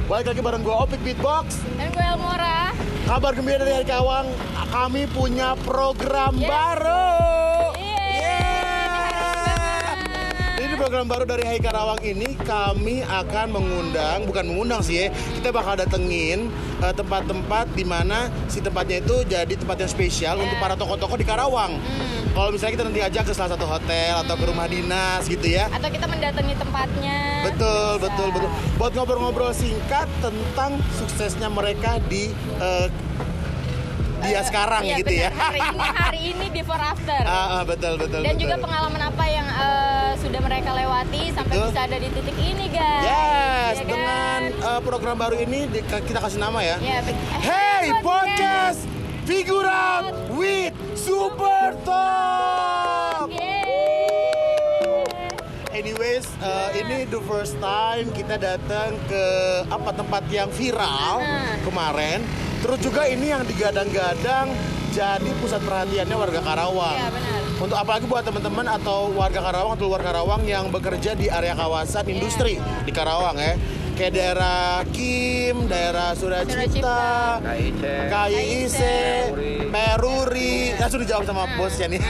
Balik lagi bareng gue Opik Beatbox Dan gue Elmora. Kabar gembira dari Hari Karawang, kami punya program baru. Ini program baru dari Hari Karawang ini, kami akan bukan mengundang sih ya, kita bakal datengin tempat-tempat di mana si tempatnya itu jadi tempat yang spesial untuk para tokoh-tokoh di Karawang. Kalau misalnya kita nanti ajak ke salah satu hotel atau ke rumah dinas gitu ya. Atau kita mendatangi tempatnya. Betul. Buat ngobrol-ngobrol singkat tentang suksesnya mereka di dia sekarang iya, gitu bener. ya. Hari ini before after. Betul. Dan juga pengalaman apa yang sudah mereka lewati sampai bisa ada di titik ini, guys. Yes, ya kan? dengan program baru ini kita kasih nama ya. Hey Podcast Figure Out with Super Top. Anyways, ini the first time kita datang ke tempat yang viral kemarin. Terus juga ini yang digadang-gadang jadi pusat perhatiannya warga Karawang. Iya, benar. Untuk apalagi buat teman-teman atau warga Karawang atau luar Karawang yang bekerja di area kawasan industri di Karawang ya. Kayak daerah Kim, daerah Suracipta, KIIC, Peruri. Ya sudah dijawab sama bosnya nih.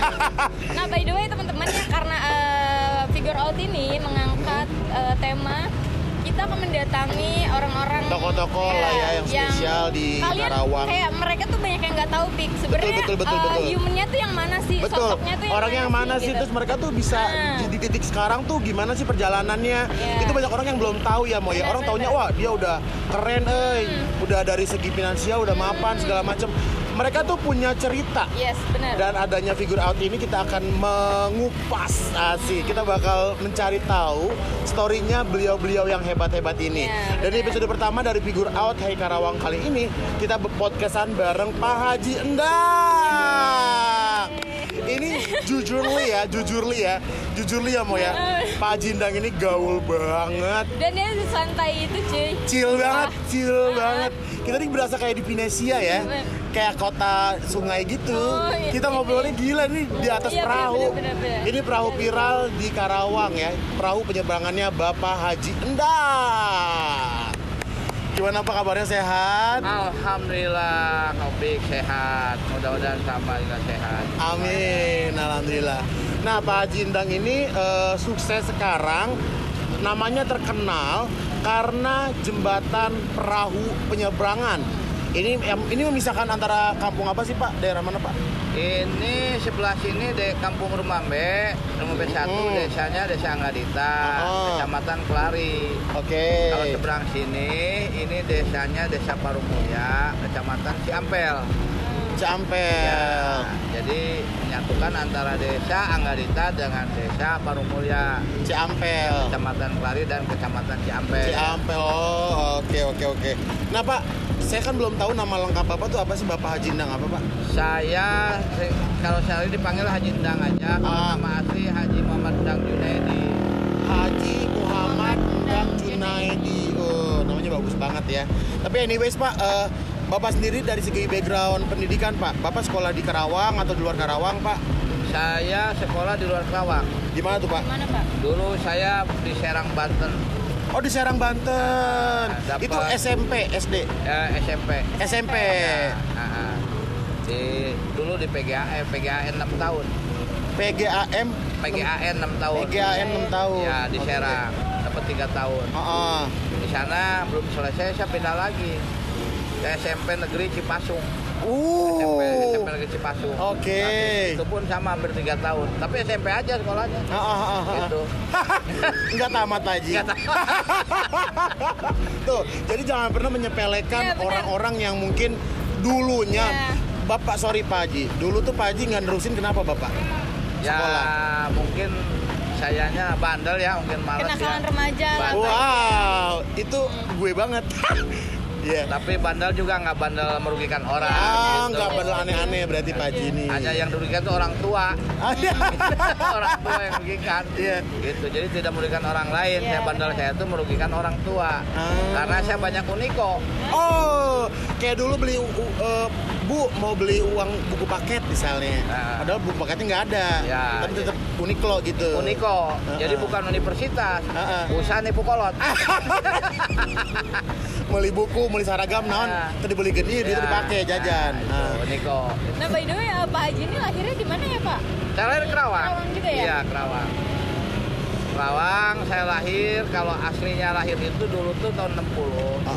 Nah, by the way teman-teman ya, karena Figure Out ini mengangkat tema kita akan mendatangi orang-orang tokoh-tokoh lah ya yang spesial di Karawang. Kayak mereka tuh banyak yang nggak tahu Pik. Sebenarnya betul. humannya tuh yang mana sih? Betul. Sosoknya tuh orang yang mana sih? Gitu. Terus mereka tuh bisa di titik sekarang tuh gimana sih perjalanannya? Itu banyak orang yang belum tahu ya, Moya. Orang taunya wah dia udah keren, udah dari segi finansial udah mapan segala macam. Mereka tuh punya cerita. Yes, benar. Dan adanya Figure Out ini kita akan mengupas kita bakal mencari tahu story-nya beliau-beliau yang hebat-hebat ini. Dan di episode pertama dari Figure Out Hai Karawang kali ini kita podcastan bareng Pak Haji Endang. Ini jujur li ya Mo ya. Pak Haji Endang ini gaul banget. Dan dia santai itu cuy. Chill banget. Kita nih berasa kayak di Venesia ya. Kayak kota sungai gitu. Kita ngobrolnya gila nih di atas perahu. Bener. Ini perahu viral di Karawang ya. Perahu penyeberangannya Bapak Haji Endang. Gimana Pak kabarnya, sehat? Alhamdulillah, Opik sehat. Mudah-mudahan sama juga sehat. Amin, alhamdulillah. Nah Pak Haji Endang ini sukses sekarang. Namanya terkenal karena jembatan perahu penyeberangan. Ini memisahkan antara kampung apa sih Pak? Daerah mana Pak? Ini sebelah sini di Kampung Rumambe 1, desanya Desa Anggadita, Kecamatan Kelari. Oke. Kalau seberang sini, ini desanya Desa Parumulya, Kecamatan Ciampel. Ya, jadi menyatukan antara Desa Anggadita dengan Desa Parumulya, Ciampel, Kecamatan Kelari dan Kecamatan Ciampel. Oke. Nah Pak, saya kan belum tahu nama lengkap Bapak tuh apa sih, Bapak Haji Endang apa Pak? Saya kalau sehari dipanggil Haji Endang aja. Kalau nama asli Haji Muhammad Endang Junaidi. Haji Muhammad Endang Junaidi. Namanya bagus banget ya. Tapi anyways Pak, Bapak sendiri dari segi background pendidikan Pak, Bapak sekolah di Karawang atau di luar Karawang Pak? Saya sekolah di luar Karawang. Di mana tuh Pak? Mana Pak? Dulu saya di Serang, Banten. Oh di Serang, Banten. Itu SMP, SD? SMP. Dulu di PGAN 6 tahun. PGAN 6 tahun. PGAN 6 tahun. Ya di Serang, dapat 3 tahun. Di sana belum selesai, saya pindah lagi ke SMP Negeri Cipasung. SMP Negeri Cipasung. Oke. Itu pun sama hampir 3 tahun. Tapi SMP aja sekolahnya. Gitu. Nggak tamat Pak Haji. Nggak tamat. Tuh, jadi jangan pernah menyepelekan Iya, benar. orang-orang yang mungkin dulunya. Iya. Bapak, sorry Pak Haji, dulu tuh Pak Haji nggak nerusin kenapa Bapak? Ya Sekolah. mungkin sayanya bandel ya, mungkin malas Kenakalan ya. remaja lah. Bandel. Wow, itu gue banget. Iya. Tapi bandel juga nggak bandel merugikan orang. Ah, gitu. nggak bandel aneh-aneh berarti Pak Haji nih. Hanya yang dirugikan tuh orang tua. Ah, iya. Orang tua yang merugikan. Iya. Gitu. Jadi tidak merugikan orang lain. Iya, Saya bandel benar. saya tuh merugikan orang tua. Karena saya banyak uniko. Oh, kayak dulu beli Bu mau beli uang buku paket misalnya. Nah. Padahal buku paketnya nggak ada. Ya, tapi tetap Uniqlo gitu. Uniko. Jadi bukan universitas. Usaha nipu kolot. Beli buku, beli seragam, naon, tadi beli gede, dia dipakai jajan. Itu, Uniko. Nah, by the way, Pak Haji ini lahirnya di mana ya, Pak? Saya lahir Kerawang. Kerawang juga ya? Iya, Kerawang. Kerawang, saya lahir, kalau aslinya lahir itu dulu tuh tahun 60.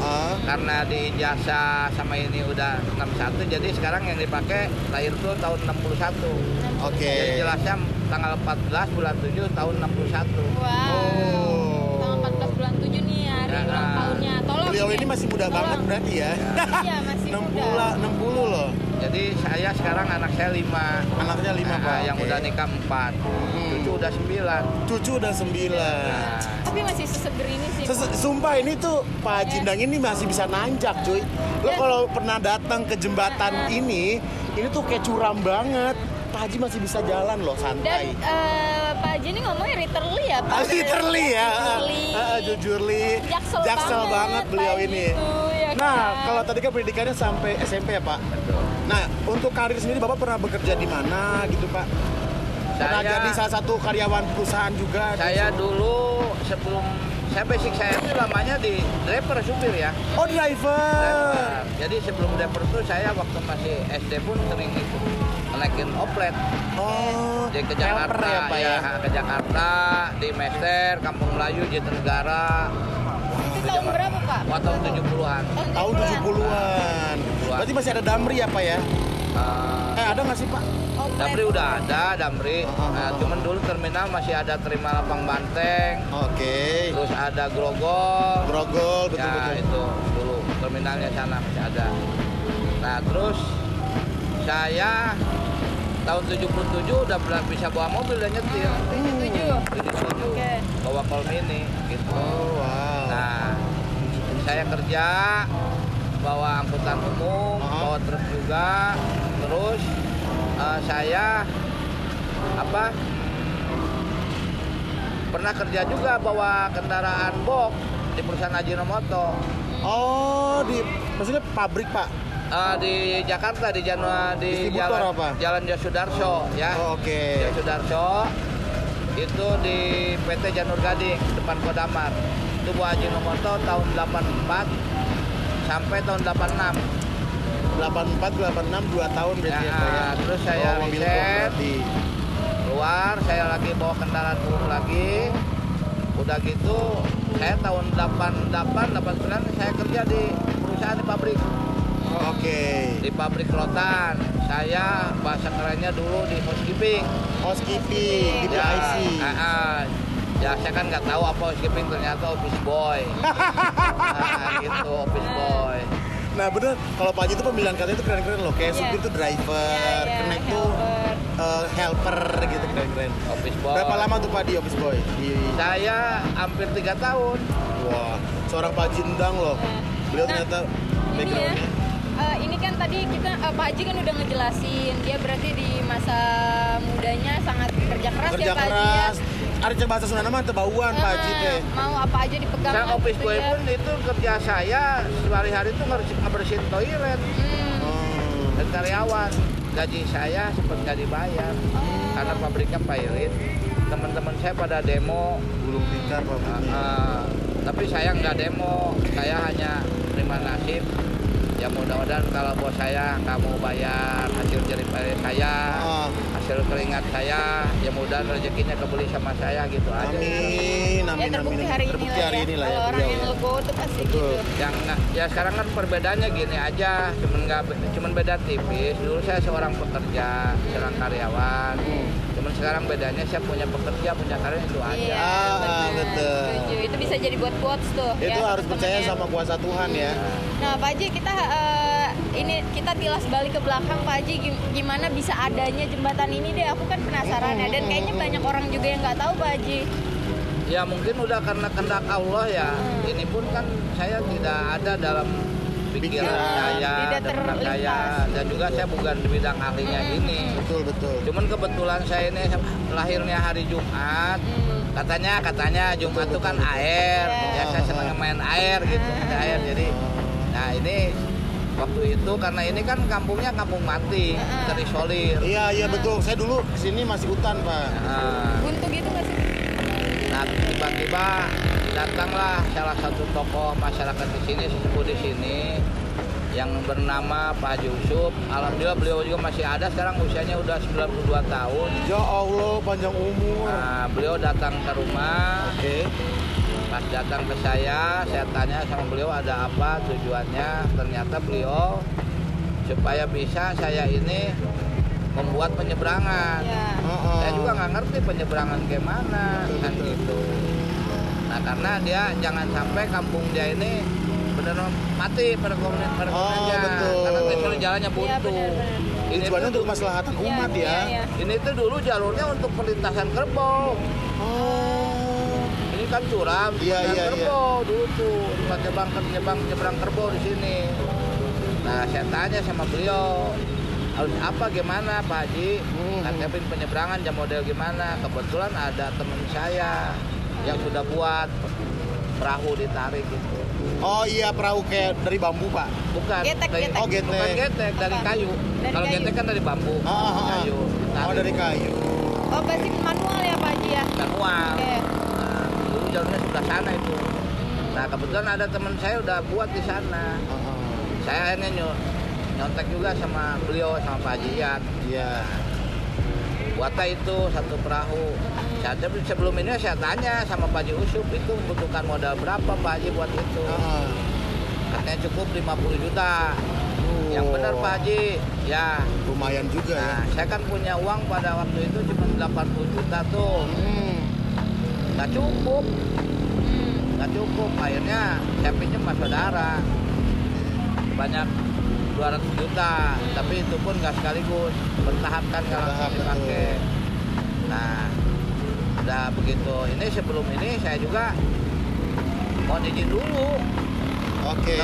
Karena di ijazah sama ini udah 61, jadi sekarang yang dipakai lahir tuh tahun 61. Oke. Jadi jelasnya tanggal 14 bulan 7 tahun 61. Wow. Oh. Tanggal 14 bulan 7 nih hari Ya. ulang tahunnya. Tolong. Beliau ini masih muda Tolong. banget berarti ya. Iya, masih 60 muda. 60 loh. Jadi saya sekarang anak saya 5. Anaknya 5 Pak. Yang Oke. udah nikah 4. Cucu udah 9. Cucu udah 9. Tapi masih seseger ini sih. Sumpah ini tuh Pak Haji Ndang ini masih bisa nanjak cuy. Lo kalau pernah datang ke jembatan ini tuh kayak curam banget. Pak Haji masih bisa jalan loh, Dan santai. Pak Haji ini ngomongnya literally ya, Pak? Literally ya. Literally. Jujurly. Jaksel banget beliau Pak ini. gitu, ya Nah, kan? kalau tadi kan pendidikannya sampai SMP ya, Pak. Nah, untuk karir sendiri Bapak pernah bekerja di mana gitu, Pak? Pernah Saya- jadi salah satu karyawan perusahaan juga. Saya dulu sebelum saya basic saya itu lamanya di driver supir ya. Oh, driver. Driver. Jadi sebelum driver itu saya waktu masih SD pun sering itu naikin oplet. Oh, Jadi ke helper Jakarta ya, Pak ya. ke Jakarta di Mester, Kampung Melayu, Jatinegara. Itu tahun berapa, Pak? Wah, tahun 70-an. Tahun 70-an. Berarti masih ada Damri ya, Pak ya? Ada nggak sih, Pak? Damri udah ada, Damri. Nah, cuman dulu terminal masih ada terima lapang banteng. Oke. Terus ada Grogol. Grogol, Ya, betul-betul. itu dulu terminalnya sana masih ada. Nah, terus saya tahun 77 udah bisa bawa mobil dan nyetir. 77. 77. Oke. Bawa Col Mini gitu. Oh, wow. Nah, saya kerja bawa angkutan umum, bawa truk juga. Terus saya pernah kerja juga bawa kendaraan box di perusahaan Ajinomoto. Oh, maksudnya pabrik, Pak? Di Jakarta di Distributor jalan apa? Jalan Yosudarso ya. Oh, oke. Yosudarso itu di PT Janur Gading depan Kodamar. Itu buat Ajinomoto tahun 84 sampai tahun 86. 84, 86, 2 tahun berarti ya, Pak ya? Terus saya Bawa mobil riset. box berarti. Keluar saya lagi bawa kendaraan umum lagi. Udah gitu saya tahun 88 89 saya kerja di perusahaan di pabrik. Oh, oke. Di pabrik rotan. Saya bahasa kerennya dulu di housekeeping. Housekeeping, di PIC. Ya saya kan nggak tahu apa housekeeping, ternyata office boy. Gitu office boy. Nah bener, kalau Pak Haji itu pemilihan katanya itu keren-keren loh. Kayak Iya. supir tuh driver, Iya, kenek tuh helper gitu, keren-keren. Office boy. Berapa lama tuh Pak di office boy? Saya hampir 3 tahun. Wah, seorang Pak Haji Ndang loh. Beliau Nah, ternyata Ini ya, backgroundnya. ini kan tadi kita Pak Haji kan udah ngejelasin dia berarti di masa mudanya sangat kerja keras Kerja ya Pak Haji keras. ya. Ada bahasa Sunda nama tebauan Pak Haji teh. Mau apa aja dipegang Saya office gitu boy ya. pun itu kerja saya sehari-hari itu ngebersihin toilet Oh. dan karyawan. Gaji saya sempat nggak dibayar karena pabriknya pairit. Teman-teman saya pada demo. Gulung tikar pabriknya. Tapi saya nggak demo, saya hanya terima nasib. Ya mudah-mudahan kalau bos saya nggak mau bayar hasil jerih payah saya, hasil keringat saya, ya mudah rezekinya kebeli sama saya gitu aja. Amin, amin, terbukti amin. hari ini Terbukti lah hari ya. inilah ya, Kalau orang beliau yang ya. legowo tuh pasti Betul. gitu. Yang ya sekarang kan perbedaannya gini aja, cuman beda tipis. Dulu saya seorang pekerja, seorang karyawan. Cuman sekarang bedanya saya punya pekerja, punya karyawan itu aja. Iya, Ah, benar. betul. Setuju. Itu bisa jadi buat quotes tuh. Itu ya, harus percaya teman-teman sama kuasa Tuhan ya. Nah, Pak Haji, kita tilas balik ke belakang, Pak Haji, gimana bisa adanya jembatan ini deh? Aku kan penasaran ya, dan kayaknya banyak orang juga yang nggak tahu, Pak Haji. Ya mungkin udah karena kehendak Allah ya. Ini pun kan saya tidak ada dalam pikiran saya, Tidak dan benak saya, terlintas. dan juga saya bukan di bidang ahlinya ini. Betul, betul. Cuman kebetulan saya ini lahirnya hari Jumat. Katanya Jumat itu kan air. Ya saya senang main air gitu, main air. Jadi nah ini waktu itu karena ini kan kampungnya kampung mati, terisolir. Iya, betul. Saya dulu kesini masih hutan, Pak. Nah, Buntu gitu nggak sih? nah, tiba-tiba datanglah salah satu tokoh masyarakat di sini, sesepuh di sini yang bernama Pak Haji Yusuf. Alhamdulillah beliau juga masih ada, sekarang usianya udah 92 tahun. Ya Allah, panjang umur. Nah, beliau datang ke rumah. Oke. Pas datang ke saya tanya sama beliau ada apa tujuannya. Ternyata beliau supaya bisa saya ini membuat penyeberangan. Ya. Saya juga nggak ngerti penyeberangan gimana kan gitu. Nah karena dia jangan sampai kampung dia ini benar mati perekonomiannya, betul. karena terisolir jalannya buntu. Iya, benar. Ini Tujuannya tuh, untuk kemaslahatan umat ya. Iya. ini tuh dulu jalurnya untuk perlintasan kerbau. Oh. Ini kan curam, Iya, perlintasan iya, kerbau dulu tuh tempat nyebrang kerbau di sini. Nah saya tanya sama beliau harus apa gimana Pak Haji, katanya penyeberangan jam model gimana. Kebetulan ada teman saya yang sudah buat perahu ditarik gitu. Oh iya, perahu kayak dari bambu, Pak. Bukan Getek, dari, getek. Oh, getek. bukan getek dari Apa? kayu. Dari Kalau kayu. getek kan dari bambu, kayu. Oh, Ditarik. dari kayu. Oh, berarti manual ya, Pak Haji ya? Manual. Oke. Nah, dulu jalurnya sebelah sana itu. Nah kebetulan ada teman saya udah buat di sana. Saya akhirnya nyontek juga sama beliau, sama Pak Haji Iyad. Iya. Buatlah itu satu perahu. Sebelum ini saya tanya sama Pak Haji Yusuf, itu membutuhkan modal berapa Pak Haji buat itu? Katanya cukup 50 juta. Yang benar Pak Haji, ya. Lumayan juga ya. Nah, saya kan punya uang pada waktu itu cuma 80 juta tuh. Nggak cukup. Nggak cukup. Akhirnya saya pinjam sama saudara. Banyak 200 juta. Tapi itu pun nggak sekaligus. Bertahap kan kalau Bertahap, dipakai. Nah, udah begitu. Ini sebelum ini saya juga mau izin dulu Oke.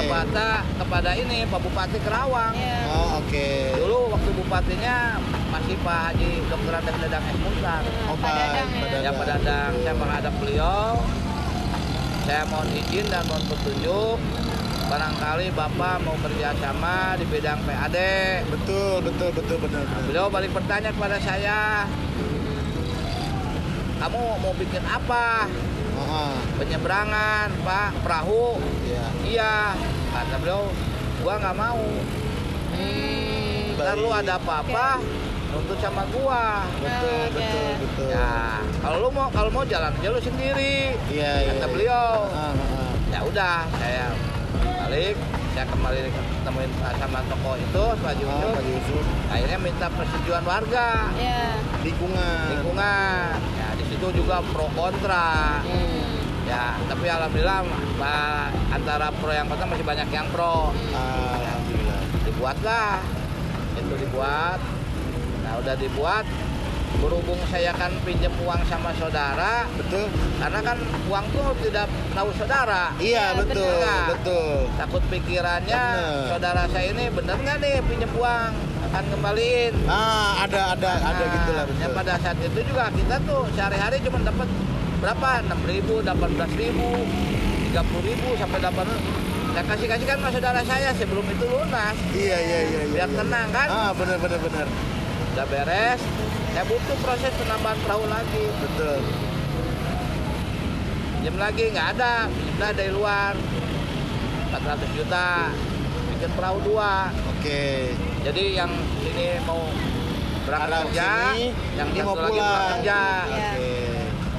kepada ini Pak Bupati Kerawang. Iya. Oh, oke. Dulu waktu bupatinya masih Pak Haji Dr. Andes Dadang S. Muhtar. Oh, Pak Dadang ya. Ya Pak Dadang, saya menghadap beliau. Saya mohon izin dan mohon petunjuk. Barangkali Bapak mau kerjasama di bidang PAD. Betul, benar. Beliau balik bertanya kepada saya, kamu mau bikin apa? Penyeberangan, Pak, perahu. Iya. Iya, kata beliau, gua nggak mau. Ntar lu ada apa-apa, nuntut sama gua. Betul. Ya, kalau mau jalan aja lu sendiri. Iya. Kata beliau. Ah. Ya udah, saya balik, saya kembali ketemuin sama toko itu, Pak Haji Yusuf. Pak Yusuf. Akhirnya minta persetujuan warga, Iya. Lingkungan. Ya di situ juga pro kontra. Ya, tapi alhamdulillah Pak, antara pro yang kontra masih banyak yang pro. Alhamdulillah. Dibuatlah, itu dibuat. Nah udah dibuat, berhubung saya kan pinjam uang sama saudara, Betul. karena kan uang tuh tidak tahu saudara. Iya, betul. bener. Betul. Takut pikirannya Bener. saudara saya ini bener nggak nih pinjam uang akan kembaliin. Ada gitulah, Ya betul. pada saat itu juga kita tuh sehari-hari cuma dapat berapa? 6.000, 18.000, 30.000 sampai 8. Saya kasih kan sama saudara saya sebelum itu lunas. Iya. Biar tenang kan? Benar. Udah beres. Saya butuh proses penambahan perahu lagi. Betul. Pinjam lagi nggak ada. Pinjam dari luar 400 juta. Bikin perahu 2. Oke. Jadi yang ini mau berangkat Ada kerja, sini, yang ini satu mau lagi pulang. pulang kerja. Iya. Oke.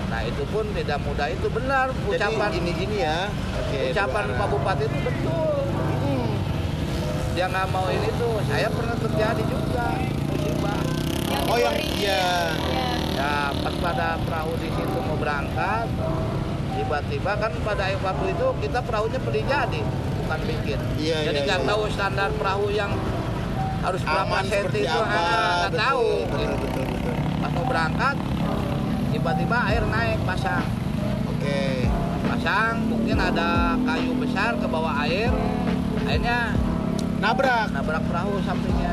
Nah itu pun tidak mudah, itu benar ucapan Jadi gini ya. Oke. ucapan dua Pak arah. Bupati itu betul. Dia nggak mau ini tuh, saya pernah terjadi juga musibah. Oh yang Ori. iya. Ya. Ya pas pada perahu di situ mau berangkat, tiba-tiba kan pada waktu itu kita perahunya beli jadi, bukan bikin. Iya, Jadi iya, nggak iya. tahu standar perahu yang harus berapa Aman senti seperti itu, apa? nggak Betul, tahu. Betul. Pas mau berangkat, tiba-tiba air naik pasang. Oke. Pasang, mungkin ada kayu besar ke bawah air, akhirnya Nabrak. nabrak perahu sampingnya.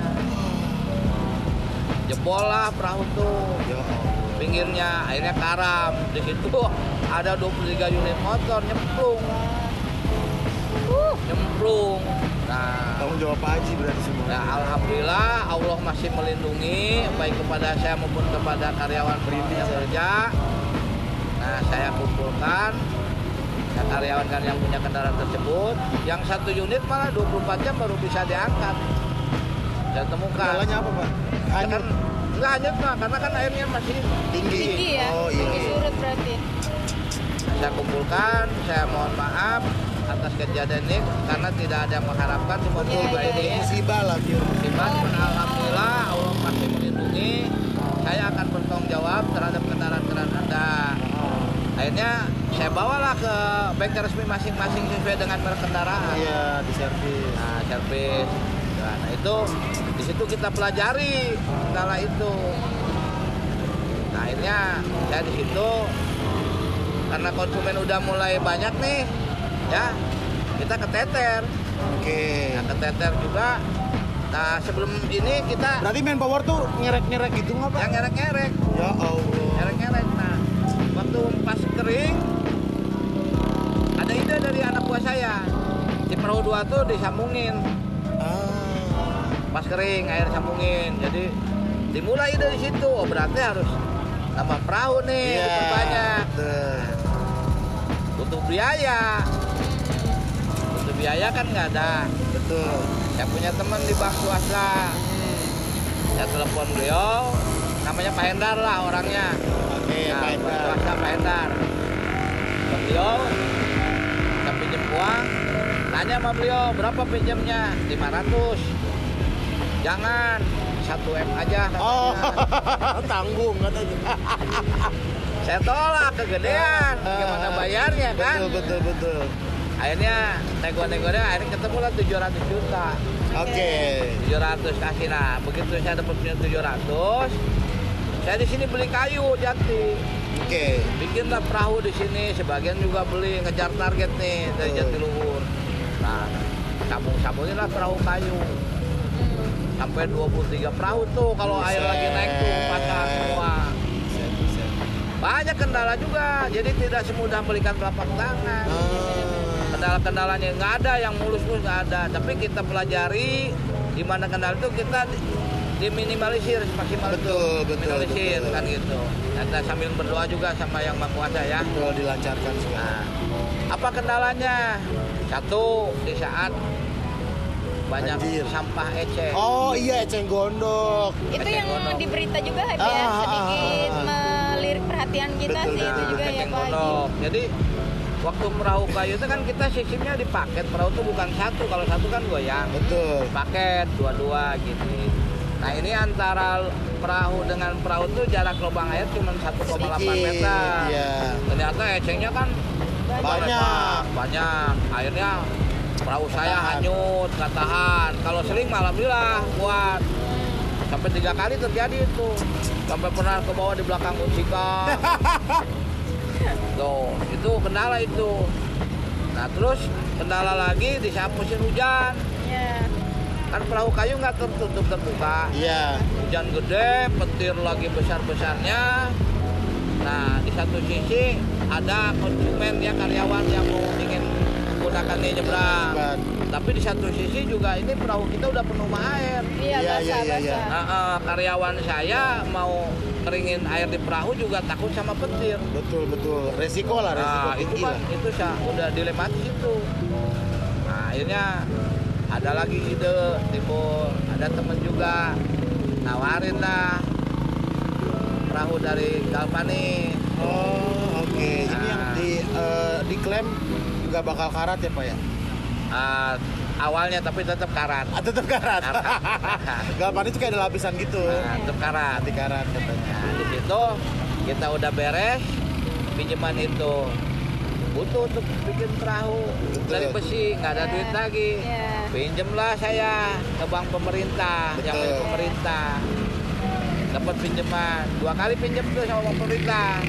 Jebol lah perahu tuh. Ya Allah. Pinggirnya akhirnya karam. Di situ ada 23 unit motor nyemplung. Nyemplung. Nah, Tanggung jawab Pak Haji berarti semua. nah, alhamdulillah Allah masih melindungi baik kepada saya maupun kepada karyawan yang kerja. Nah, saya kumpulkan karyawan kan yang punya kendaraan tersebut. Yang satu unit malah 24 jam baru bisa diangkat. Saya temukan. Kendalanya apa Pak? Hanyut. Kan, enggak hanyut Pak, karena kan airnya masih Tinggi. Tinggi ya. Oh iya. Tinggi surut berarti. Saya kumpulkan, saya mohon maaf atas kejadian ini karena tidak ada yang mengharapkan Iya, tiba-tiba iya, ini iya. Musibah lagi. musibah. Cuman alhamdulillah Allah masih melindungi. Saya akan bertanggung jawab terhadap kendaraan-kendaraan Anda. Akhirnya saya bawalah ke bengkel resmi masing-masing sesuai dengan merek kendaraan. Iya, di servis. Nah, servis. Nah, itu di situ kita pelajari kendala itu. Nah, akhirnya saya di situ karena konsumen udah mulai banyak nih, ya kita keteter. Oke. Nah, keteter juga. Nah, sebelum ini kita Berarti manpower tuh ngerek-ngerek gitu nggak Pak? yang ngerek-ngerek, Ya Allah. ngerek-ngerek. Nah, waktu pas kering ada ide dari anak buah saya. Si perahu 2 tuh disambungin. Ah. Pas kering air sambungin, jadi dimulai dari situ. Oh, berarti harus nambah perahu nih, Iya. diperbanyak. Betul. Butuh biaya kan nggak ada. Betul. Saya punya teman di bank swasta, saya telepon beliau, namanya Pak Hendar lah orangnya. Oke, Nah, Pak bank Hendar. swasta Pak Hendar. Ke beliau, kita pinjam uang, tanya sama beliau berapa pinjamnya, 500. Jangan 1 M aja. Oh, katanya. tanggung katanya. Saya tolak kegedean, gimana bayarnya kan? Betul. Akhirnya nego-negonya akhirnya ketemu lah 700 juta. Oke. 700 kasih. Nah, begitu saya dapat punya 700, saya di sini beli kayu jati. Oke. Bikinlah perahu di sini, sebagian juga beli ngejar target nih dari Betul. Jatiluhur. Nah, sambung-sambungin lah perahu kayu. Sampai 23 perahu tuh kalau air lagi naik tuh pasang semua. Bisa. Banyak kendala juga, jadi tidak semudah belikan telapak tangan. Kendala-kendalanya nggak ada, yang mulus-mulus nggak ada. Tapi kita pelajari di mana kendala itu kita diminimalisir maksimal Betul, itu. Minimalisir betul. kan gitu. Dan kita sambil berdoa juga sama yang Maha Kuasa ya. Betul, dilancarkan segala. Nah, apa kendalanya? Satu, di saat banyak Banjir. sampah eceng. Oh iya, eceng gondok. Itu yang Gondok. di berita juga ya, Ah, sedikit melirik perhatian kita Betul, sih itu betul. juga ya Eceng Pak Haji. gondok. Jadi waktu perahu kayu itu kan kita sistemnya di paket. Perahu itu bukan satu, kalau satu kan goyang. Betul. Paket dua-dua gitu. Nah, ini antara perahu dengan perahu tuh jarak lubang air cuma 1,8 Sedikit, meter. iya. Ternyata ecengnya kan banyak. Akhirnya perahu saya hanyut, nggak tahan. Kalau seling alhamdulillah kuat. Sampai 3 kali terjadi itu. Sampai pernah ke bawah di belakang musikal. Tuh, itu kendala itu. Nah, terus kendala lagi di saat musim hujan. Ya. Kan perahu kayu nggak tertutup terbuka. Iya. Hujan gede, petir lagi besar-besarnya. Nah, di satu sisi ada konsumen ya, karyawan yang mau ingin menggunakan ini nyebrang. Ban. Tapi di satu sisi juga ini perahu kita udah penuh air. Iya, Iya, iya, iya, iya. basah-basah. Karyawan saya mau keringin air di perahu juga takut sama petir. Betul. Resiko lah, resiko Nah, itu tinggi kan lah. itu udah dilematis itu. Nah, akhirnya ada lagi ide timbul, ada temen juga nawarin lah perahu dari Galvani. Oh, oke. Oke, ini yang diklaim nggak bakal karat ya Pak ya? Awalnya tapi tetap karat. Tetap karat. Galvan itu kayak ada lapisan gitu. Tetap karat. Anti karat katanya. Nah, di situ kita udah beres, pinjaman itu butuh untuk bikin perahu dari besi, nggak ada duit lagi. Pinjemlah saya ke bank pemerintah, yang dari pemerintah. Dapat pinjaman, 2 kali pinjam tuh sama bank pemerintah.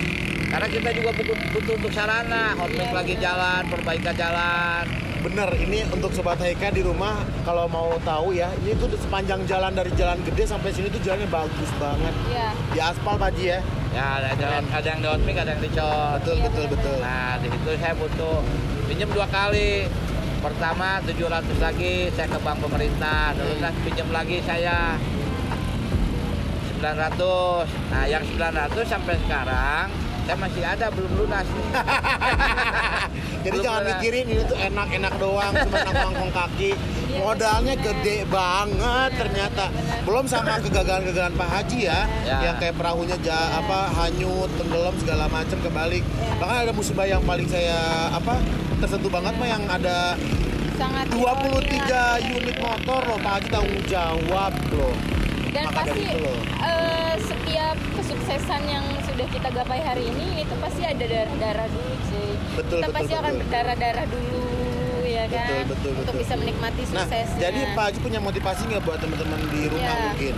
Karena kita juga butuh untuk sarana, hotmix lagi jalan, perbaikan jalan. Bener, ini untuk Sobat Haika di rumah kalau mau tahu ya, ini tuh sepanjang jalan dari Jalan Gede sampai sini tuh jalannya bagus banget. Iya. Di aspal Pak Haji ya. Ya, ada yang di hotmix, ada yang dicot. Betul. Nah, di situ saya butuh pinjam 2 kali. Pertama 700 lagi saya ke bank pemerintah, terus pinjam lagi saya 900. Nah, yang 900 sampai sekarang saya masih ada, belum lunas nih. Jadi Belum jangan lunas. mikirin ini tuh enak-enak doang, cuma nangkong kaki. Modalnya gede banget ternyata. Belum sama kegagalan-kegagalan Pak Haji ya, yang kayak perahunya hanyut, tenggelam segala macam kebalik. Bahkan ada musibah yang paling saya tersentuh banget mah yang ada Sangat 23 unit motor loh Pak Haji tanggung jawab loh. Dan Maka dari pasti itu loh. setiap kesuksesan yang sudah kita gapai hari ini itu pasti ada darah dulu sih. Kita pasti akan berdarah dulu ya kan, betul. untuk bisa menikmati Nah, suksesnya. jadi Pak Haji punya motivasi nggak buat teman-teman di rumah mungkin?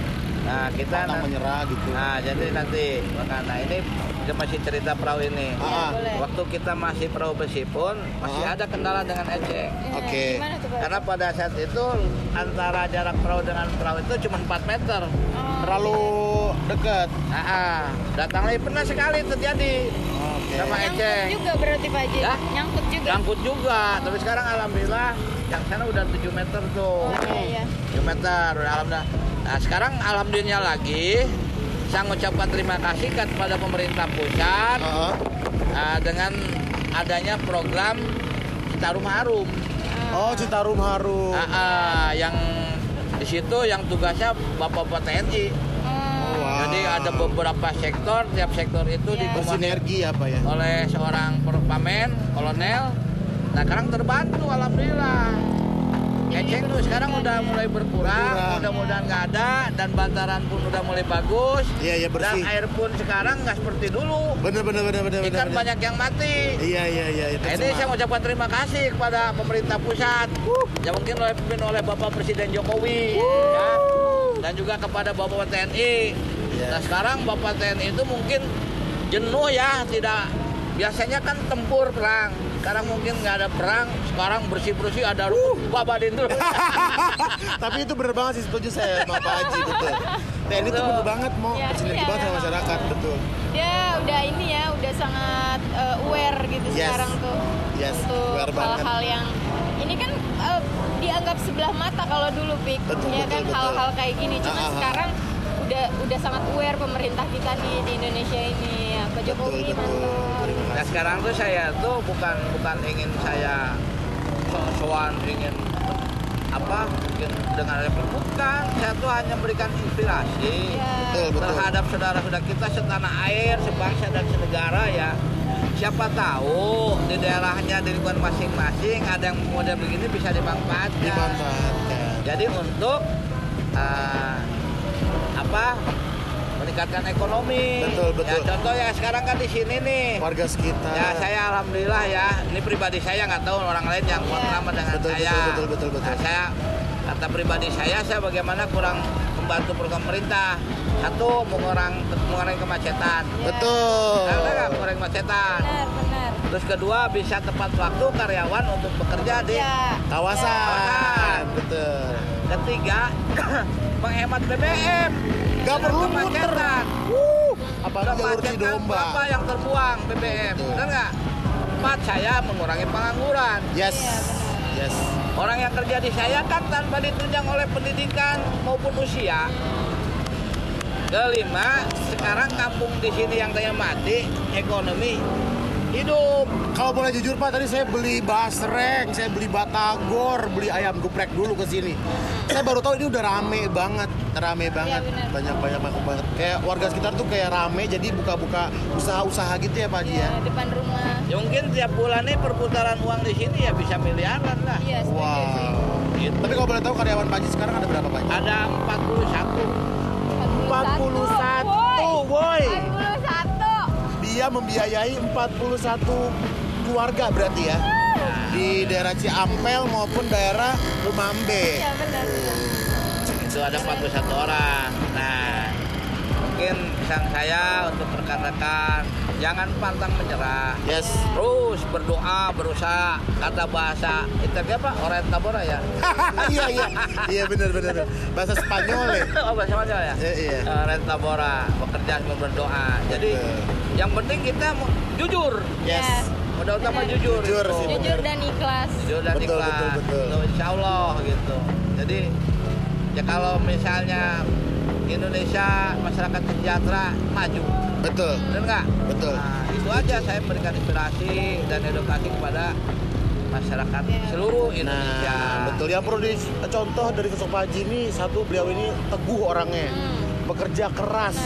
Nah, kita Pantang menyerah gitu. Nah, jadi nanti makanya ini kita masih cerita perahu ini. Boleh. Waktu kita masih perahu besi pun masih ada kendala dengan eceng. Oke. Gimana tuh Pak? Karena pada saat itu antara jarak perahu dengan perahu itu cuma 4 meter. Terlalu dekat. Datang lagi pernah sekali terjadi sama Nyangkut eceng. juga berarti Pak Haji? Ya? Nyangkut juga? Nyangkut juga, tapi sekarang alhamdulillah yang sana udah 7 meter tuh. Iya. 7 meter, udah alhamdulillah. Nah, sekarang alhamdulillah lagi saya mengucapkan terima kasih kepada pemerintah pusat dengan adanya program Citarum Harum. Oh, Citarum Harum. Yang di situ yang tugasnya Bapak-bapak TNI. Jadi ada beberapa sektor, tiap sektor itu Bersinergi apa ya? oleh seorang pamen, kolonel. Nah, sekarang terbantu alhamdulillah. Eceng tuh sekarang udah mulai berkurang, mudah-mudahan nggak ada, dan bantaran pun udah mulai bagus. Iya, bersih. Dan air pun sekarang nggak seperti dulu. Bener. Ikan banyak yang mati. Iya. Nah, ini saya mengucapkan terima kasih kepada pemerintah pusat, yang mungkin dipimpin oleh Bapak Presiden Jokowi, ya, dan juga kepada Bapak TNI. Nah, sekarang Bapak TNI itu mungkin jenuh ya, tidak biasanya kan tempur perang. Sekarang mungkin nggak ada perang, sekarang bersih-bersih ada babadin dulu. Tapi itu bener banget sih, setuju saya sama Pak Haji, betul. TNI itu bener banget mau bersinergi banget sama masyarakat, betul. Dia udah ini ya, udah sangat aware gitu sekarang tuh. Untuk hal-hal yang ini kan dianggap sebelah mata kalau dulu Pik. Ya kan hal-hal kayak gini. Cuma sekarang udah sangat aware pemerintah kita nih di Indonesia ini. Pak Jokowi mantap. Nah, sekarang tuh saya tuh bukan ingin saya soal ingin mungkin dengan level, bukan, saya tuh hanya berikan inspirasi terhadap saudara-saudara kita setanah air, sebangsa dan senegara ya. Siapa tahu di daerahnya, di lingkungan masing-masing ada yang model begini bisa dimanfaatkan. Jadi untuk meningkatkan ekonomi. Betul. Ya, contoh ya sekarang kan di sini nih. Warga sekitar. Ya, saya alhamdulillah ya. Ini pribadi saya, nggak tahu orang lain yang sama dengan saya. Betul. Nah, saya kata pribadi saya bagaimana kurang membantu program pemerintah. Satu, mengurangi kemacetan. Betul. Nggak mengurangi kemacetan. Benar. Terus kedua, bisa tepat waktu karyawan untuk bekerja di kawasan. Betul. Ketiga, menghemat BBM. Gak perlu muter. Apalagi jalur Cidomba. Berapa yang terbuang BBM? Benar nggak? 4, saya mengurangi pengangguran. Yes. Orang yang kerja di saya kan tanpa ditunjang oleh pendidikan maupun usia. Kelima, sekarang kampung di sini yang tanya mati, ekonomi hidup. Kalau boleh jujur Pak, tadi saya beli basreng, saya beli batagor, beli ayam geprek dulu ke sini. Saya baru tahu ini udah rame banget. Iya, benar. Banyak banget. Kayak warga sekitar tuh kayak rame, jadi buka-buka usaha-usaha gitu ya Pak Haji ya. Ya, depan rumah. Ya mungkin tiap bulan nih perputaran uang di sini ya bisa miliaran lah. Iya, setuju sih. Wow. Gitu. Tapi kalau boleh tahu karyawan Pak Haji sekarang ada berapa Pak Haji? Ada 41. 41, boy. 41. Dia membiayai 41 keluarga berarti ya. Di daerah Ciampel maupun daerah Lumambe. Iya, benar. Itu ada 41 orang. Nah, mungkin pesan saya untuk rekan-rekan, jangan pantang menyerah. Yes. Terus berdoa, berusaha. Kata bahasa itu apa? Orientabora ya. Iya benar. Bahasa Spanyol ya. Oh, bahasa Spanyol ya. Iya. Orientabora, bekerja sambil berdoa. Jadi yang penting kita jujur. Yes. Modal utama jujur. Jujur gitu. sih. Jujur dan ikhlas. Jujur dan Betul, ikhlas. betul. Gitu, insya Allah gitu. Jadi ya kalau misalnya Indonesia masyarakat sejahtera maju, Betul. benar nggak? Betul. Nah, itu aja saya berikan inspirasi dan edukasi kepada masyarakat seluruh Indonesia. Nah, betul. Yang perlu dicontoh dari sosok Pak Haji ini, satu, beliau ini teguh orangnya, bekerja keras.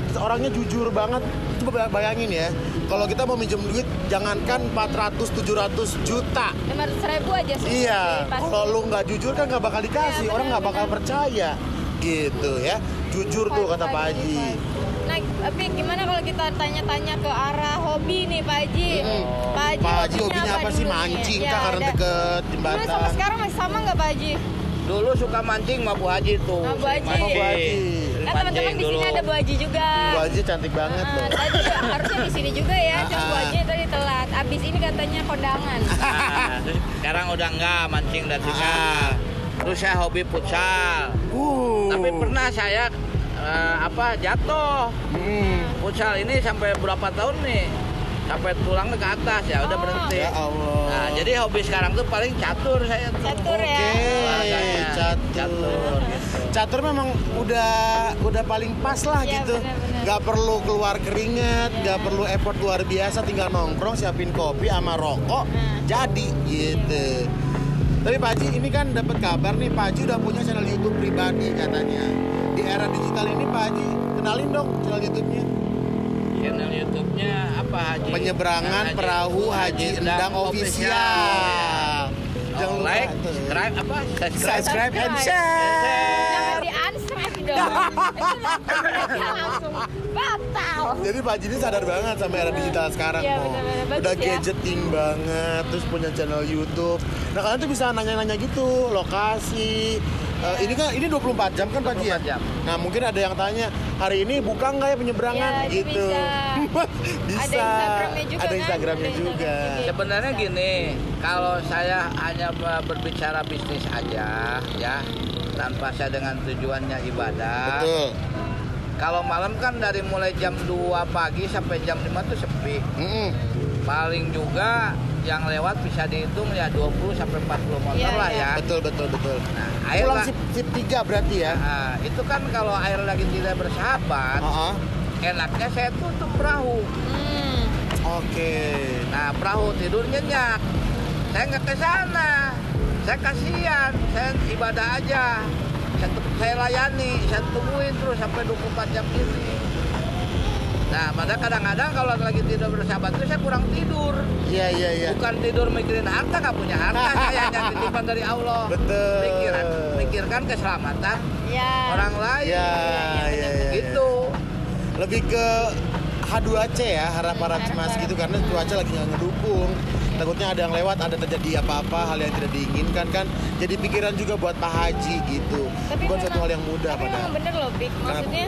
Terus orangnya jujur banget. Coba bayangin ya, kalau kita mau minjem duit, jangankan 400-700 juta. 500.000 aja sih. Iya, Pasti. kalau lu nggak jujur kan nggak bakal dikasih, Iya, orang nggak bakal benar. percaya, gitu ya. Jujur tuh kata Pak Haji. Nah, tapi gimana kalau kita tanya-tanya ke arah hobi nih Pak Haji? Pak Haji hobinya apa sih? dulu nih? Mancing Ya, kah karena ada. deket Dulu sama jembatan? sekarang masih sama nggak Pak Haji? Dulu suka mancing sama Bu Haji tuh. Sama Bu Haji. Sering Sama Bu Haji. Sering Kan teman-teman mancing di sini dulu. ada Bu Haji juga. Bu Haji cantik banget loh. Tadi harusnya di sini juga ya, cuma Bu Haji tadi telat. Abis ini katanya kondangan. Nah, terus sekarang udah enggak mancing dan tinggal. Terus saya hobi futsal. Tapi pernah saya jatuh. Futsal ini sampai berapa tahun nih? Sampai tulangnya ke atas ya udah Oh. berhenti. Ya Allah. Nah, jadi hobi sekarang tuh paling catur saya tuh. Catur ya. Olahraganya. Catur. gitu. Catur memang udah paling pas lah Iya, gitu. benar-benar. Gak perlu keluar keringet, gak perlu effort luar biasa, tinggal nongkrong, siapin kopi sama rokok, jadi gitu. Tapi Pak Haji ini kan dapat kabar nih, Pak Haji udah punya channel YouTube pribadi katanya. Di era digital ini Pak Haji, kenalin dong channel YouTube-nya. Channel YouTube-nya apa Haji? Penyeberangan Perahu Haji Endang Official. Jangan lupa Like, tuh. subscribe apa? Subscribe and Jangan share. di unsubscribe dong. Itu langsung batal. Jadi Pak Haji ini sadar banget sama era digital sekarang Iya, kok. benar-benar. Bagus Udah ya. gadgeting banget, terus punya channel YouTube. Nah kalian tuh bisa nanya-nanya gitu, lokasi. Ini 24 jam kan Pak Haji ya? 24 jam. Nah mungkin ada yang tanya, hari ini buka nggak ya penyeberangan? Iya, gitu. bisa. Bisa. Ada Instagramnya juga Ada kan? Instagramnya Ada juga. Instagramnya. Sebenarnya gini, kalau saya hanya berbicara bisnis aja, ya, tanpa saya dengan tujuannya ibadah. Betul. Kalau malam kan dari mulai jam 2 pagi sampai jam 5 tuh sepi. Paling juga yang lewat bisa dihitung ya 20 sampai 40 motor Iya, lah iya. ya. Betul. Nah, air Pulang lah. sip 3 berarti ya? Nah, itu kan kalau air lagi tidak bersahabat, Heeh. enaknya saya tutup perahu. Oke. Nah, perahu tidur nyenyak. Saya nggak ke sana. Saya kasihan. Saya ibadah aja. Saya layani. Saya tungguin terus sampai 24 jam ini. Nah, padahal kadang-kadang kalau lagi tidak bersahabat itu saya kurang tidur. Iya. Bukan tidur mikirin harta, nggak punya harta. Saya hanya titipan dari Allah. Betul. Mikirkan keselamatan Ya. orang lain. Iya. Gitu. Lebih ke H2C ya, harap-harap cemas gitu karena cuaca lagi nggak ngedukung. Takutnya ada yang lewat, ada terjadi apa-apa, hal yang tidak diinginkan kan. Jadi pikiran juga buat Pak Haji gitu. Bukan suatu hal yang mudah tapi padahal. memang bener loh Pik. Maksudnya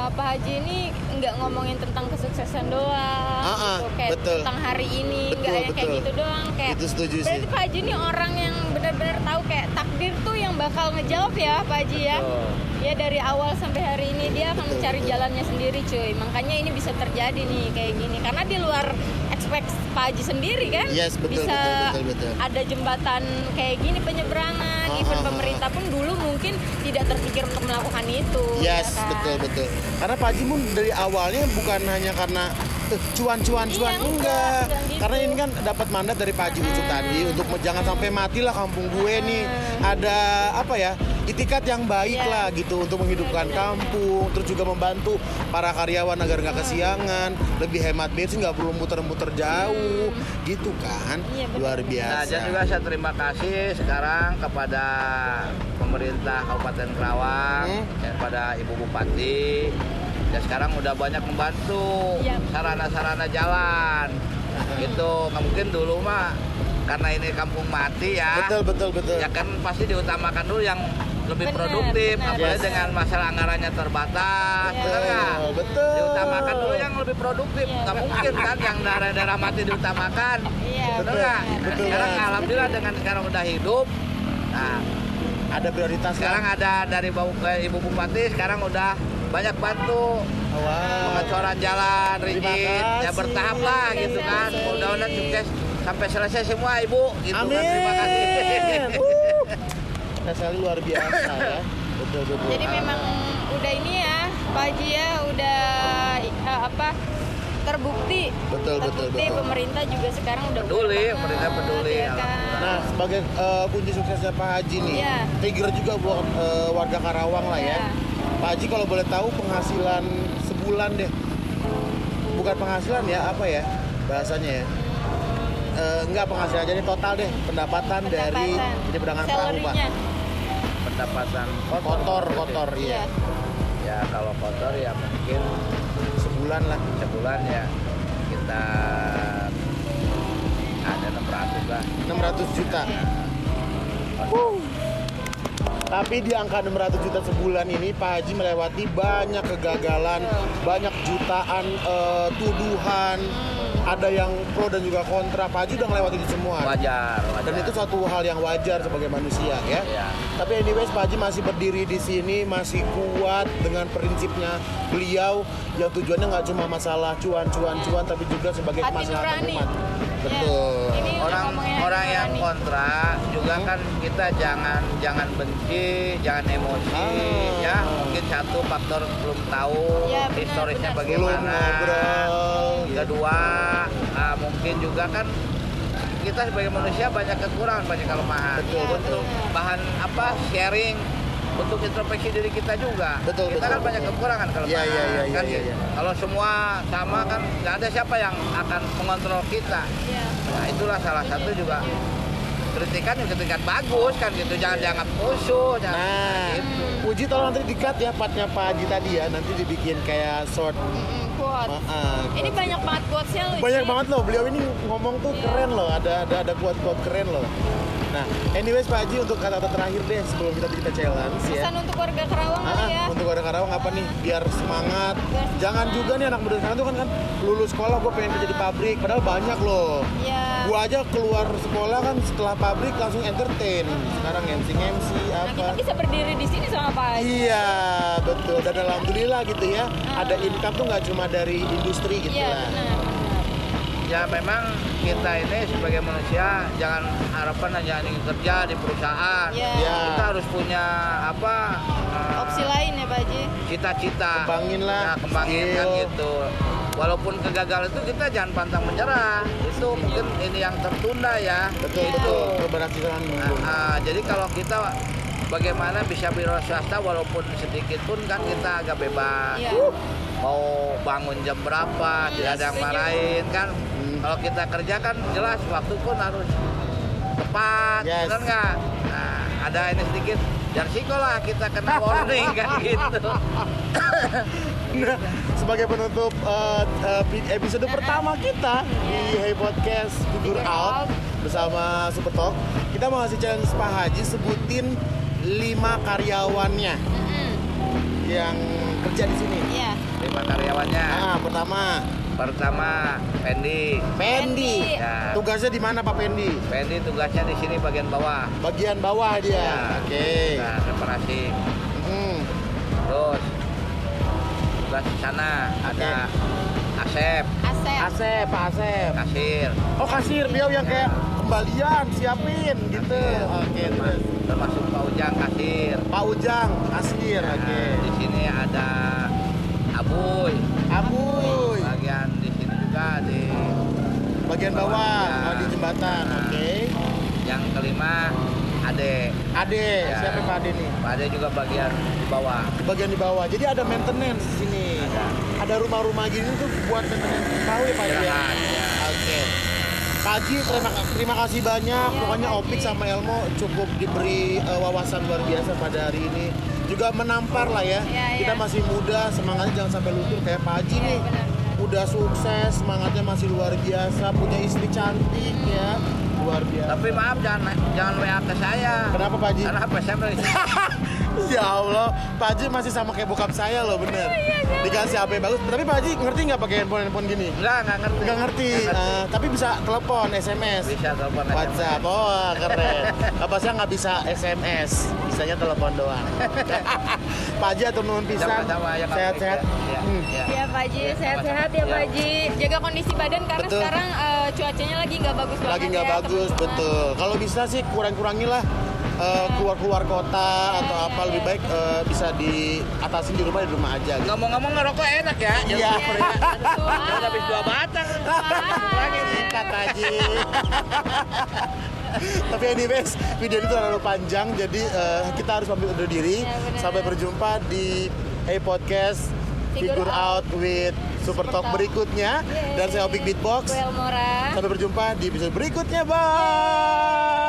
Pak Haji ini nggak ngomongin tentang kesuksesan doang, gitu. Kayak betul. tentang hari ini, Betul, nggak yang kayak betul. gitu doang. Kayak Itu setuju sih. berarti Pak Haji ini orang yang benar-benar tahu kayak takdir tuh yang bakal ngejawab ya Pak Haji ya. Ya dari awal sampai hari ini dia akan mencari jalannya sendiri cuy. Makanya ini bisa terjadi nih kayak gini karena di luar expect Pak Haji sendiri kan. Yes, betul, bisa betul. ada jembatan kayak gini penyeberangan. Even pemerintah pun dulu mungkin tidak terpikir untuk melakukan itu. Yes, ya kan? betul. Karena Pak Haji pun dari awalnya bukan hanya karena cuan Iya, enggak. gitu. Karena ini kan dapat mandat dari Pak Haji Ucup tadi untuk jangan sampai matilah kampung gue nih. Ada apa ya? Itikat yang baik lah gitu untuk menghidupkan kampung, terus juga membantu para karyawan agar nggak kesiangan, lebih hemat bensin, nggak perlu muter-muter jauh, gitu kan? Iya, betul. Luar Nah, biasa. dan juga saya terima kasih sekarang kepada pemerintah Kabupaten Kerawang, kepada Ibu Bupati. Dan sekarang udah banyak membantu Iya. sarana-sarana jalan. Gitu, nggak mungkin dulu mah karena ini kampung mati ya. Betul. Ya kan pasti diutamakan dulu yang lebih Bener, produktif, bener. apalagi Yes. dengan masalah anggarannya terbatas, Iya. benar nggak? Betul. Diutamakan dulu yang lebih produktif, Iya, nggak betul. mungkin kan yang daerah-daerah mati diutamakan, Iya, benar nggak? betul. Sekarang alhamdulillah dengan sekarang udah hidup, nah Ada prioritas sekarang ada dari Ibu Bupati sekarang udah banyak bantu Wow. pengecoran jalan, Terima rigid, ya kasih. bertahap lah gitu kan. Terima kasih. Mudah-mudahan sukses sampai selesai semua Ibu, gitu Amin. kan. Terima kasih. Nah, sekali luar biasa ya. Betul. Jadi memang udah ini ya, Pak Haji ya, udah terbukti. Betul. Pemerintah juga sekarang udah Peduli, banget, pemerintah peduli, ya kan? Nah, sebagai kunci suksesnya Pak Haji nih, Iya. trigger juga buat warga Karawang lah ya. Iya. Pak Haji kalau boleh tahu penghasilan sebulan deh, bukan penghasilan ya, apa ya bahasanya ya? Enggak penghasilan, jadi total deh pendapatan dari di pedagang perahu Pak. Salary-nya. Pendapatan Kotor, Iya. iya. Ya kalau kotor ya mungkin Sebulan lah. sebulan ya kita ada 600 lah. 600 juta. Tapi di angka 600 juta sebulan ini Pak Haji melewati banyak kegagalan, banyak jutaan tuduhan, ada yang pro dan juga kontra. Pak Haji udah melewati itu semua. Wajar. Dan itu suatu hal yang wajar sebagai manusia ya. Iya. Tapi anyways Pak Haji masih berdiri di sini, masih kuat dengan prinsipnya beliau yang tujuannya nggak cuma masalah cuan, tapi juga sebagai Hati kemaslahatan nurani. umat. Betul. Ya, ini udah ngomongin hati Orang yang nurani. kontra juga kan kita jangan benci, jangan emosi ya. Mungkin satu faktor belum tahu Ya, benar, historisnya benar. Belum bagaimana. ngobrol. Kedua, mungkin juga kan kita sebagai manusia banyak kekurangan, banyak kelemahan. Betul, Untuk bahan sharing, untuk introspeksi diri kita juga. Betul, Kita kan betul. banyak kekurangan kelemahan. Iya, kan iya. Kalau semua sama kan nggak ada siapa yang akan mengontrol kita. Iya. Nah itulah salah satu juga kritikan bagus kan gitu, jangan dianggap musuh. Nah, Gitu. Puji tolong nanti di-cut ya partnya Pak Haji tadi ya, nanti dibikin kayak short. Quote. Ini banyak banget quotes-nya loh. Banyak Ci. banget loh, beliau ini ngomong tuh keren loh, ada quote-quote keren loh. Nah, anyways Pak Haji untuk kata-kata terakhir deh sebelum kita challenge ya. Pesan untuk warga Karawang kali ya. Untuk warga Karawang apa nih? Biar semangat. Jangan juga nih anak muda sekarang tuh kan lulus sekolah gue pengen kerja di pabrik, padahal banyak loh. Iya. Gua aja keluar sekolah kan setelah pabrik langsung entertain. Sekarang MC Nah, apa? kita bisa berdiri di sini sama Pak Haji. Iya, betul. Dan alhamdulillah gitu ya. Ada income tuh nggak cuma dari industri gitu Iya, lah. benar. Ya memang kita ini sebagai manusia jangan harapan hanya ingin kerja di perusahaan. Iya. Ya. Kita harus punya Opsi lain ya Pak Haji. cita-cita. Kembangin lah, Ya, kembangin kan skill. gitu. Walaupun kegagalan itu kita jangan pantang menyerah. Itu mungkin ini yang tertunda ya. Betul, Iya. betul. Keberhasilan. Jadi kalau kita bagaimana bisa wira swasta walaupun sedikit pun kan kita agak bebas. Iya. Mau bangun jam berapa, tidak ada yang setuju. marahin kan. Kalau kita kerja kan jelas waktu pun harus tepat, Yes. benar nggak? Nah, ada ini sedikit, jangan siko lah kita kena warning kan gitu. Nah, sebagai penutup episode pertama kita di Hey Podcast Figure Out bersama Super Talk, kita mau ngasih challenge Pak Haji sebutin 5 karyawannya yang kerja di sini. Iya. 5 karyawannya. Pertama, Pendi. Pendi. Ya. Tugasnya di mana Pak Pendi? Pendi tugasnya di sini bagian bawah. Bagian bawah dia. Ya. Oke. Nah, reparasi. Hmm. Terus tugas di sana ada Asep, Asep. Pak Asep. kasir. Oh kasir, beliau yang kayak kembalian siapin gitu. Oke, terus. Termasuk Pak Ujang kasir. Pak Ujang, kasir. Oke. Nah, di sini ada Abuy. Abuy. Bagian di sini juga di bagian bawah, ya. di jembatan. Oke. Yang kelima Ade. Ade, Ya. siapa Pak Ade nih? Pak Ade juga bagian bawah. Bagian di bawah. Jadi ada maintenance di sini. Ada rumah-rumah gini tuh buat maintenance tahu ya Pak Ade? Ya, Ya? ya. Oke. Pak Haji, terima kasih banyak. Iya, Pokoknya Pak Haji. Opik sama Elmo cukup diberi wawasan luar biasa pada hari ini. Juga menampar lah ya. Iya, Kita iya. masih muda, semangatnya jangan sampai luntur kayak Pak Haji nih. benar. Udah sukses, semangatnya masih luar biasa, punya istri cantik ya. Luar biasa. Tapi maaf jangan WA ke saya. Kenapa Pak Haji? Karena HP saya beli. Ya Allah, Pak Haji masih sama kayak bokap saya loh, bener. Dikasih HP bagus, tapi Pak Haji ngerti nggak pakai handphone gini? Enggak ngerti. Nggak ngerti. Tapi bisa telepon, SMS, Bisa telepon WhatsApp. Oh, keren. Apa saya nggak bisa SMS, bisanya telepon doang. Pak Haji atau nuhun pisan, Sama-sama, ya, Kak. sehat-sehat. Ya, Hmm. ya. Ya Pak Haji, sehat-sehat ya Pak Haji. Jaga kondisi badan karena Betul. sekarang cuacanya lagi nggak bagus banget. Lagi nggak ya, bagus, teman-teman. betul. Kalau bisa sih kurang-kurangilah keluar-keluar kota atau iya, apa iya. lebih baik bisa diatasin di rumah aja gitu. Ngomong-ngomong ngerokok enak ya. Iya. Udah habis 2 batang. Lagi singkat Haji. Tapi anyways, video ini terlalu panjang, jadi kita harus pamit undur diri. Ya, benar. Sampai berjumpa di Hey Podcast Figure Out with Super Talk Talk. berikutnya. Yeay. Dan saya Opik Beatbox. Gue Elmora. Sampai berjumpa di episode berikutnya. Bye.